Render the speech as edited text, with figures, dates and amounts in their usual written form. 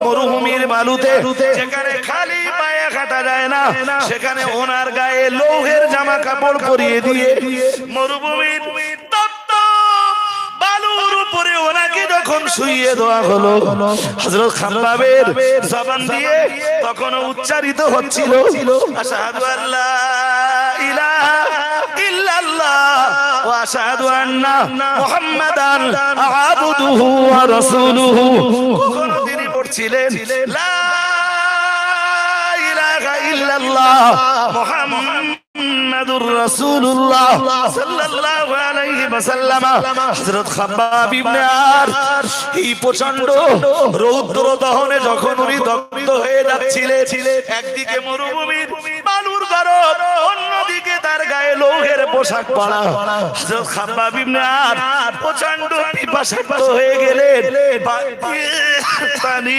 মরুভূমির বালুতে যেখানে খালি পায়ে হাঁটা যায় না, সেখানে ওনার গায়ে লৌহের জামা কাপড় পরিয়ে দিয়ে মরুভূমির বালুর উপরে ওনাকে যখন শুইয়ে দেওয়া হলো, হযরত খাব্বাবের জবান দিয়ে তখন উচ্চারিত হচ্ছিল আশহাদু আল্লা ইলাহা ইল্লাল্লাহ ওয়া আশহাদু আন্না মুহাম্মাদান আবদুহু ওয়া রাসূলুহু। কখনো তিনি পড়ছিলেন লা ইলাহা ইল্লাল্লাহ মুহাম্মাদুর রাসূলুল্লাহ সাল্লাল্লাহু আলাইহি ওয়াসাল্লাম। হযরত খাব্বাব ইবনে আর এই প্রচন্ড রৌদ্র দহনে যখন উনি দগ্ধ হয়ে যাচ্ছিলেন, একদিকে মরুভূমির বালুর গরম, অন্যদিকে তার গায়ে লৌহের পোশাক পরা। হযরত খাব্বাব ইবনে আর প্রচন্ড পিপাসার্ত হয়ে গেলেন, পানি পানি